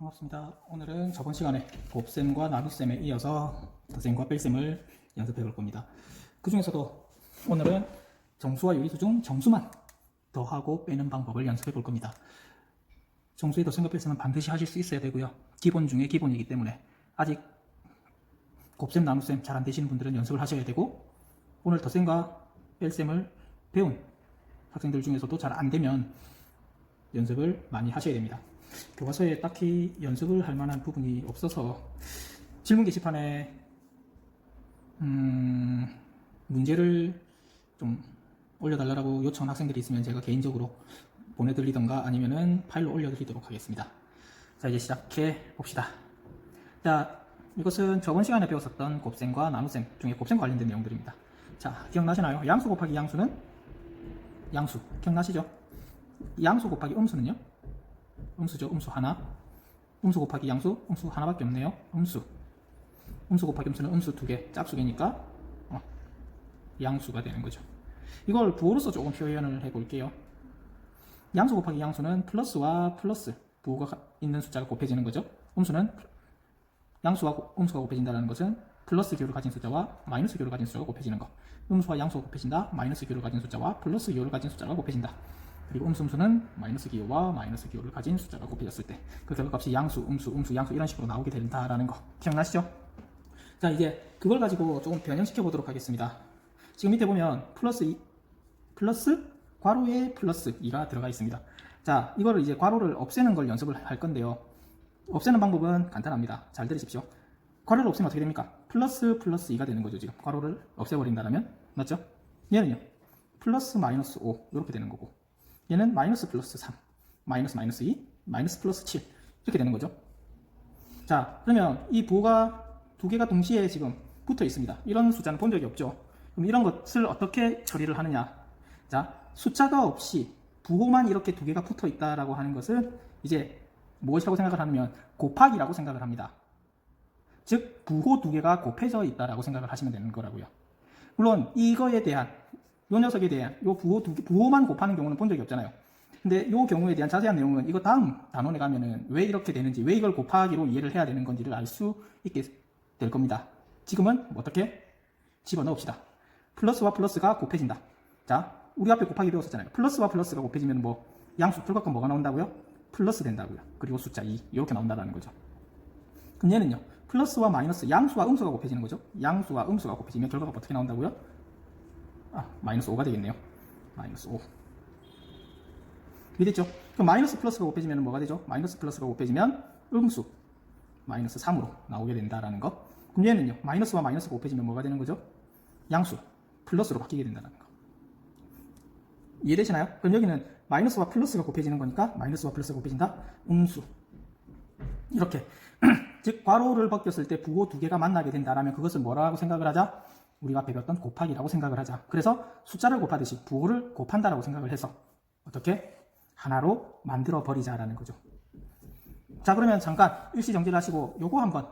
반갑습니다. 오늘은 저번 시간에 곱셈과 나눗셈에 이어서 더셈과 뺄셈을 연습해 볼 겁니다. 그 중에서도 오늘은 정수와 유리수 중 정수만 더하고 빼는 방법을 연습해 볼 겁니다. 정수의 더셈과 뺄셈은 반드시 하실 수 있어야 되고요. 기본 중에 기본이기 때문에 아직 곱셈, 나눗셈 잘 안 되시는 분들은 연습을 하셔야 되고, 오늘 더셈과 뺄셈을 배운 학생들 중에서도 잘 안 되면 연습을 많이 하셔야 됩니다. 교과서에 딱히 연습을 할 만한 부분이 없어서 질문 게시판에 문제를 좀 올려달라고 요청한 학생들이 있으면 제가 개인적으로 보내드리던가 아니면은 파일로 올려드리도록 하겠습니다. 자, 이제 시작해 봅시다. 자, 이것은 저번 시간에 배웠었던 곱셈과 나눗셈 중에 곱셈과 관련된 내용들입니다. 자, 기억나시나요? 양수 곱하기 양수는 양수. 기억나시죠? 양수 곱하기 음수는요? 음수죠. 음수 하나. 음수 곱하기 양수, 음수 하나밖에 없네요. 음수. 음수 곱하기 음수는 음수 두 개, 짝수개니까 양수가 되는 거죠. 이걸 부호로서 조금 표현을 해볼게요. 양수 곱하기 양수는 플러스와 플러스, 부호가 있는 숫자가 곱해지는 거죠. 음수는 양수와 음수가 곱해진다는 것은 플러스 기호를 가진 숫자와 마이너스 기호를 가진 숫자가 곱해지는 것. 음수와 양수가 곱해진다. 마이너스 기호를 가진 숫자와 플러스 기호를 가진 숫자가 곱해진다. 그리고 음수는 마이너스 기호와 마이너스 기호를 가진 숫자가 곱해졌을 때 그 결과값이 양수, 음수, 양수 이런 식으로 나오게 된다라는 거 기억나시죠? 자, 이제 그걸 가지고 조금 변형시켜 보도록 하겠습니다. 지금 밑에 보면 플러스 괄호에 플러스 2가 들어가 있습니다. 자, 이거를 이제 괄호를 없애는 걸 연습을 할 건데요. 없애는 방법은 간단합니다. 잘 들으십시오. 괄호를 없애면 어떻게 됩니까? 플러스 2가 되는 거죠. 지금 괄호를 없애버린다면 맞죠? 얘는요 플러스 마이너스 5 이렇게 되는 거고, 얘는 마이너스 플러스 3, 마이너스 2, 마이너스 플러스 7 이렇게 되는 거죠. 자, 그러면 이 부호가 두 개가 동시에 지금 붙어 있습니다. 이런 숫자는 본 적이 없죠. 그럼 이런 것을 어떻게 처리를 하느냐? 자, 숫자가 없이 부호만 이렇게 두 개가 붙어 있다라고 하는 것은 이제 무엇이라고 생각을 하면 곱하기라고 생각을 합니다. 즉 부호 두 개가 곱해져 있다라고 생각을 하시면 되는 거라고요. 물론 이거에 대한 요 녀석에 대한 요 부호만 곱하는 경우는 본 적이 없잖아요. 근데 요 경우에 대한 자세한 내용은 이거 다음 단원에 가면은 왜 이렇게 되는지, 왜 이걸 곱하기로 이해를 해야 되는 건지를 알 수 있게 될 겁니다. 지금은 어떻게 집어넣읍시다. 플러스와 플러스가 곱해진다. 자, 우리 앞에 곱하기 배웠었잖아요. 플러스와 플러스가 곱해지면 뭐 양수 결과값 뭐가 나온다고요? 플러스 된다고요. 그리고 숫자 2 이렇게 나온다는 거죠. 그럼 얘는요 플러스와 마이너스, 양수와 음수가 곱해지는 거죠. 양수와 음수가 곱해지면 결과값 어떻게 나온다고요? 마이너스 5가 되겠네요. 마이너스 5. 이해됐죠? 그럼 마이너스 플러스가 곱해지면 뭐가 되죠? 마이너스 플러스가 곱해지면 음수 마이너스 3으로 나오게 된다라는 거. 그럼 얘는요 마이너스와 마이너스가 곱해지면 뭐가 되는 거죠? 양수 플러스로 바뀌게 된다는 거. 이해되시나요? 그럼 여기는 마이너스와 플러스가 곱해지는 거니까 마이너스와 플러스가 곱해진다. 음수. 이렇게 즉 괄호를 벗겼을 때 부호 두 개가 만나게 된다라면 그것을 뭐라고 생각을 하자? 우리가 앞에 배웠던 곱하기라고 생각을 하자. 그래서 숫자를 곱하듯이 부호를 곱한다라고 생각을 해서 어떻게? 하나로 만들어 버리자라는 거죠. 자, 그러면 잠깐 일시정지를 하시고 요거 한번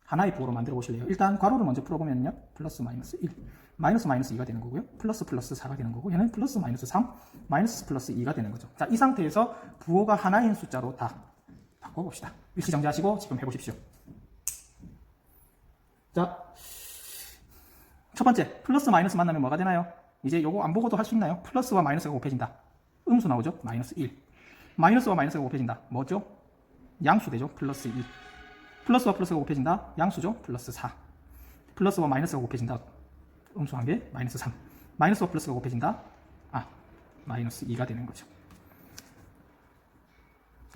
하나의 부호로 만들어 보실래요? 일단 괄호를 먼저 풀어보면요 플러스 마이너스 1, 마이너스 2가 되는 거고요. 플러스 4가 되는 거고, 얘는 플러스 마이너스 3, 마이너스 플러스 2가 되는 거죠. 자, 이 상태에서 부호가 하나인 숫자로 다 바꿔봅시다. 일시정지하시고 지금 해보십시오. 자, 첫 번째 플러스 마이너스 만나면 뭐가 되나요? 이제 요거 안 보고도 할 수 있나요? 플러스와 마이너스가 곱해진다. 음수 나오죠? 마이너스 1. 마이너스와 마이너스가 곱해진다. 뭐죠? 양수 되죠? 플러스 2. 플러스와 플러스가 곱해진다. 양수죠? 플러스 4. 플러스와 마이너스가 곱해진다. 음수 한 개, 마이너스 3. 마이너스와 플러스가 곱해진다. 마이너스 2가 되는 거죠.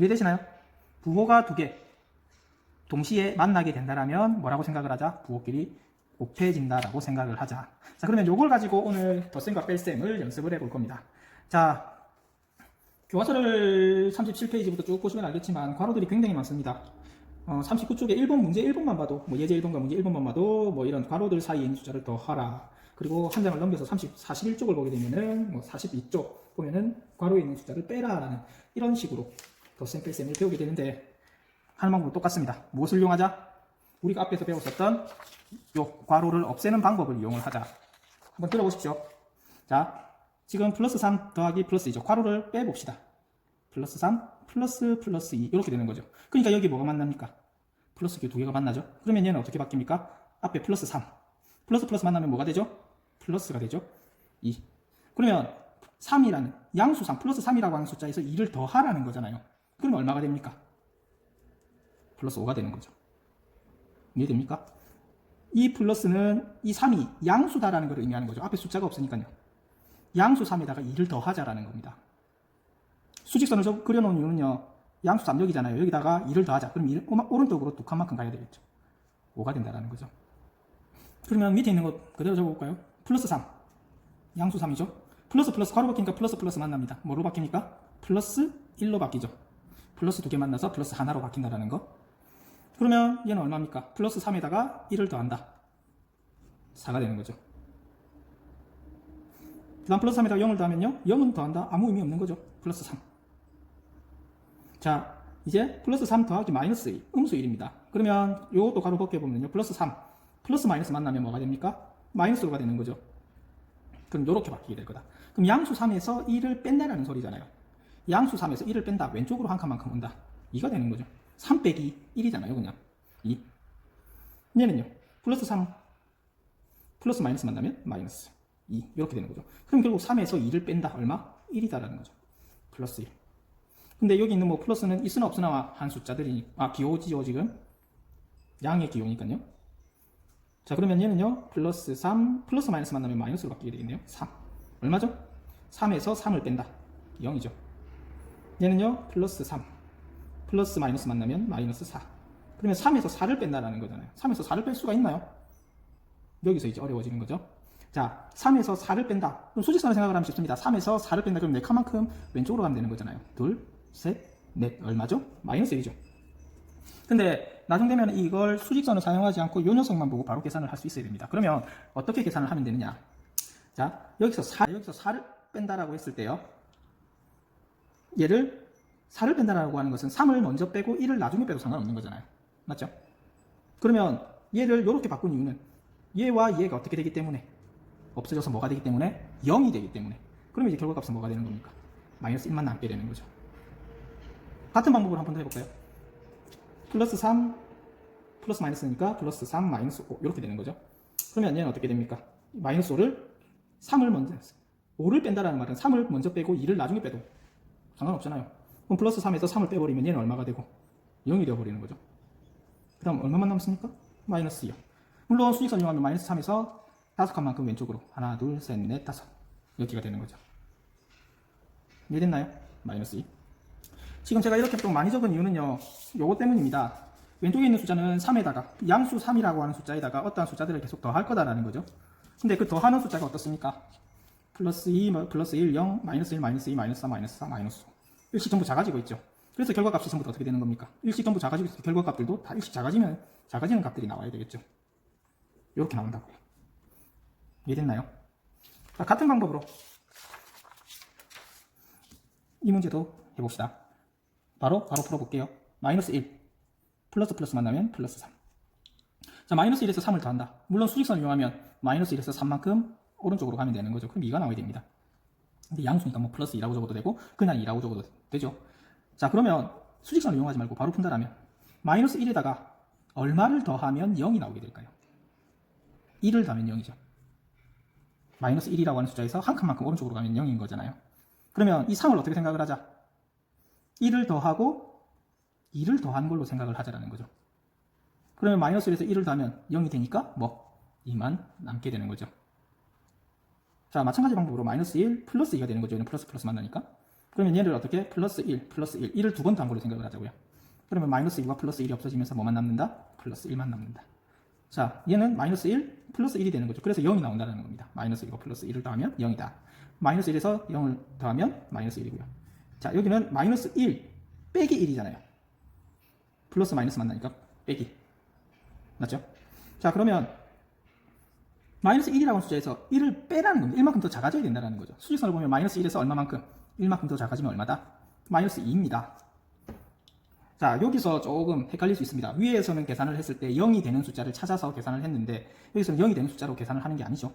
이해되시나요? 부호가 두 개 동시에 만나게 된다면 뭐라고 생각을 하자? 부호끼리 곱해진다라고 생각을 하자. 자, 그러면 요걸 가지고 오늘 덧셈과 뺄셈을 연습을 해볼 겁니다. 자, 교과서를 37페이지부터 쭉 보시면 알겠지만 괄호들이 굉장히 많습니다. 39쪽에 1번 문제 1번만 봐도, 뭐 예제 1번과 문제 1번만 봐도 뭐 이런 괄호들 사이에 있는 숫자를 더하라. 그리고 한 장을 넘겨서 41쪽을 보게 되면은 뭐 42쪽 보면은 괄호에 있는 숫자를 빼라라는 이런 식으로 덧셈 뺄셈을 배우게 되는데, 하는 방법은 똑같습니다. 무엇을 이용하자? 우리가 앞에서 배웠었던 요 괄호를 없애는 방법을 이용을 하자. 한번 들어보십시오. 자, 지금 플러스 3 더하기 플러스 2죠. 괄호를 빼봅시다. 플러스 3 플러스 플러스 2 이렇게 되는 거죠. 그러니까 여기 뭐가 만납니까? 플러스 두 개가 만나죠. 그러면 얘는 어떻게 바뀝니까? 앞에 플러스 3 플러스 플러스 만나면 뭐가 되죠? 플러스가 되죠. 2. 그러면 3이라는 양수상 플러스 3이라고 하는 숫자에서 2를 더하라는 거잖아요. 그러면 얼마가 됩니까? 플러스 5가 되는 거죠. 이해됩니까? 이 플러스는 이 3이 양수다라는 걸 의미하는 거죠. 앞에 숫자가 없으니까요. 양수 3에다가 2를 더하자라는 겁니다. 수직선을 그려놓은 이유는요. 양수 3 여기잖아요. 여기다가 2를 더하자. 그럼 2를 오른쪽으로 두 칸만큼 가야 되겠죠. 5가 된다라는 거죠. 그러면 밑에 있는 것 그대로 적어볼까요? 플러스 3 양수 3이죠. 플러스 플러스 가로 바뀌니까 플러스 플러스 만납니다. 뭐로 바뀝니까? 플러스 1로 바뀌죠. 플러스 두 개 만나서 플러스 하나로 바뀐다라는 거. 그러면 얘는 얼마입니까? 플러스 3에다가 1을 더한다. 4가 되는 거죠. 그 다음 플러스 3에다가 0을 더하면요. 0은 더한다. 아무 의미 없는 거죠. 플러스 3. 자, 이제 플러스 3 더하기 마이너스 1, 음수 1입니다. 그러면 이것도 가로 벗겨보면요. 플러스 3, 플러스 마이너스 만나면 뭐가 됩니까? 마이너스 5가 되는 거죠. 그럼 이렇게 바뀌게 될 거다. 그럼 양수 3에서 1을 뺀다라는 소리잖아요. 양수 3에서 1을 뺀다. 왼쪽으로 한 칸만큼 온다. 2가 되는 거죠. 3 빼기 1이잖아요. 그냥 2. 얘는요. 플러스 3, 플러스 마이너스 만나면 마이너스 2. 이렇게 되는 거죠. 그럼 결국 3에서 2를 뺀다. 얼마? 1이다라는 거죠. 플러스 1. 근데 여기 있는 뭐 플러스는 있으나 없으나 한 숫자들이 기호지요 지금. 양의 기호니까요. 자, 그러면 얘는요. 플러스 3, 플러스 마이너스 만나면 마이너스로 바뀌게 되겠네요. 3. 얼마죠? 3에서 3을 뺀다. 0이죠. 얘는요. 플러스 3, 플러스 마이너스 만나면 마이너스 4. 그러면 3에서 4를 뺀다라는 거잖아요. 3에서 4를 뺄 수가 있나요? 여기서 이제 어려워지는 거죠. 자, 3에서 4를 뺀다. 그럼 수직선을 생각을 하면 쉽습니다. 3에서 4를 뺀다. 그럼 4칸만큼 왼쪽으로 가면 되는 거잖아요. 둘, 셋, 넷. 얼마죠? 마이너스 1이죠. 근데 나중 되면 이걸 수직선을 사용하지 않고 요 녀석만 보고 바로 계산을 할 수 있어야 됩니다. 그러면 어떻게 계산을 하면 되느냐? 자, 여기서 4를 뺀다라고 했을 때요. 얘를 4를 뺀다라고 하는 것은 3을 먼저 빼고 1을 나중에 빼도 상관없는 거잖아요. 맞죠? 그러면 얘를 이렇게 바꾼 이유는 얘와 얘가 어떻게 되기 때문에 없어져서 뭐가 되기 때문에 0이 되기 때문에. 그러면 이제 결과값은 뭐가 되는 겁니까? 마이너스 1만 남게 되는 거죠. 같은 방법으로 한 번 더 해볼까요? 플러스 3 플러스 마이너스니까 플러스 3 마이너스 5 이렇게 되는 거죠. 그러면 얘는 어떻게 됩니까? 마이너스 5를 3을 먼저 5를 뺀다라는 말은 3을 먼저 빼고 2를 나중에 빼도 상관없잖아요. 그럼 플러스 3에서 3을 빼버리면 얘는 얼마가 되고 0이 되어버리는 거죠. 그 다음 얼마만 남습니까? 마이너스 2요. 물론 수직선 이용하면 마이너스 3에서 5칸만큼 왼쪽으로 하나, 둘, 셋, 넷, 다섯 이렇게가 되는 거죠. 이해됐나요? 마이너스 2. 지금 제가 이렇게 좀 많이 적은 이유는요. 요거 때문입니다. 왼쪽에 있는 숫자는 3에다가 양수 3이라고 하는 숫자에다가 어떠한 숫자들을 계속 더할 거다라는 거죠. 근데 그 더하는 숫자가 어떻습니까? 플러스 2, 플러스 1, 0, 마이너스 1, 마이너스 2, 마이너스 3, 마이너스 4, 마이너스 5. 일씩 전부 작아지고 있죠. 그래서 결과값이 전부 어떻게 되는 겁니까? 일씩 전부 작아지고 있어요. 결과값들도 다 일씩 작아지는 값들이 나와야 되겠죠. 이렇게 나온다고요. 이해됐나요? 자, 같은 방법으로 이 문제도 해봅시다. 바로 풀어볼게요. 마이너스 1 플러스 플러스 만나면 플러스 3. 자, 마이너스 1에서 3을 더한다. 물론 수직선을 이용하면 마이너스 1에서 3만큼 오른쪽으로 가면 되는 거죠. 그럼 2가 나와야 됩니다. 근데 양수니까 뭐 플러스 2라고 적어도 되고 그냥 2라고 적어도 되죠. 자, 그러면 수직선을 이용하지 말고 바로 푼다라면 마이너스 1에다가 얼마를 더하면 0이 나오게 될까요? 1을 더하면 0이죠. 마이너스 1이라고 하는 숫자에서 한 칸만큼 오른쪽으로 가면 0인 거잖아요. 그러면 이 3을 어떻게 생각을 하자? 1을 더하고 2를 더한 걸로 생각을 하자라는 거죠. 그러면 마이너스 1에서 1을 더하면 0이 되니까 뭐 2만 남게 되는 거죠. 자, 마찬가지 방법으로 마이너스 1 플러스 2가 되는 거죠. 얘는 플러스 플러스 만나니까. 그러면 얘를 어떻게 플러스 1 플러스 1 1을 두 번 더한 걸로 생각을 하자고요. 그러면 마이너스 2과 플러스 1이 없어지면서 뭐만 남는다? 플러스 1만 남는다. 자, 얘는 마이너스 1 플러스 1이 되는 거죠. 그래서 0이 나온다는 겁니다. 마이너스 2과 플러스 1을 더하면 0이다. 마이너스 1에서 0을 더하면 마이너스 1이고요. 자, 여기는 마이너스 1 빼기 1이잖아요. 플러스 마이너스 만나니까 빼기. 맞죠? 자, 그러면 마이너스 1이라는 숫자에서 1을 빼라는 겁니다. 1만큼 더 작아져야 된다는 거죠. 수직선을 보면 마이너스 1에서 얼마만큼? 1만큼 더 작아지면 얼마다? 마이너스 2입니다. 자, 여기서 조금 헷갈릴 수 있습니다. 위에서는 계산을 했을 때 0이 되는 숫자를 찾아서 계산을 했는데 여기서는 0이 되는 숫자로 계산을 하는 게 아니죠.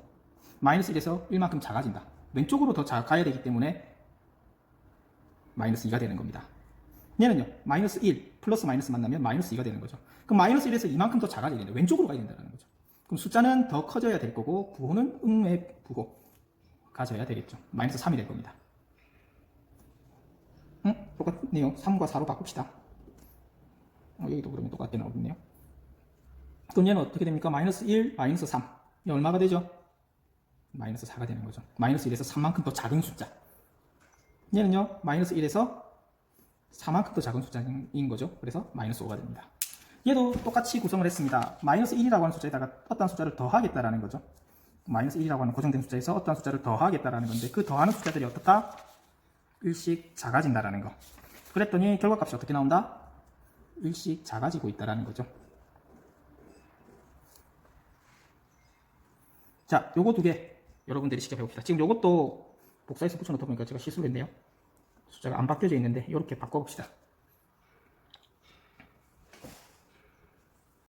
마이너스 1에서 1만큼 작아진다. 왼쪽으로 더 가야 되기 때문에 마이너스 2가 되는 겁니다. 얘는요, 마이너스 1, 플러스 마이너스 만나면 마이너스 2가 되는 거죠. 그럼 마이너스 1에서 이만큼 더 작아져야 된다. 왼쪽으로 가야 된다는 거죠. 그럼 숫자는 더 커져야 될 거고, 부호는 음의 부호 가져야 되겠죠. 마이너스 3이 될 겁니다. 똑같네요. 3과 4로 바꿉시다. 여기도 그러면 똑같게 나오겠네요. 그럼 얘는 어떻게 됩니까? 마이너스 1, 마이너스 3. 이 얼마가 되죠? 마이너스 4가 되는 거죠. 마이너스 1에서 3만큼 더 작은 숫자. 얘는요, 마이너스 1에서 4만큼 더 작은 숫자인 거죠. 그래서 마이너스 5가 됩니다. 얘도 똑같이 구성을 했습니다. 마이너스 1이라고 하는 숫자에다가 어떤 숫자를 더하겠다라는 거죠. 마이너스 1이라고 하는 고정된 숫자에서 어떤 숫자를 더하겠다라는 건데, 그 더하는 숫자들이 어떻다? 일씩 작아진다라는 거. 그랬더니 결과값이 어떻게 나온다? 일씩 작아지고 있다라는 거죠. 자, 요거 두 개 여러분들이 직접 해봅시다. 지금 요것도 복사해서 붙여놓다 보니까 제가 실수를 했네요. 숫자가 안 바뀌어져 있는데 이렇게 바꿔봅시다.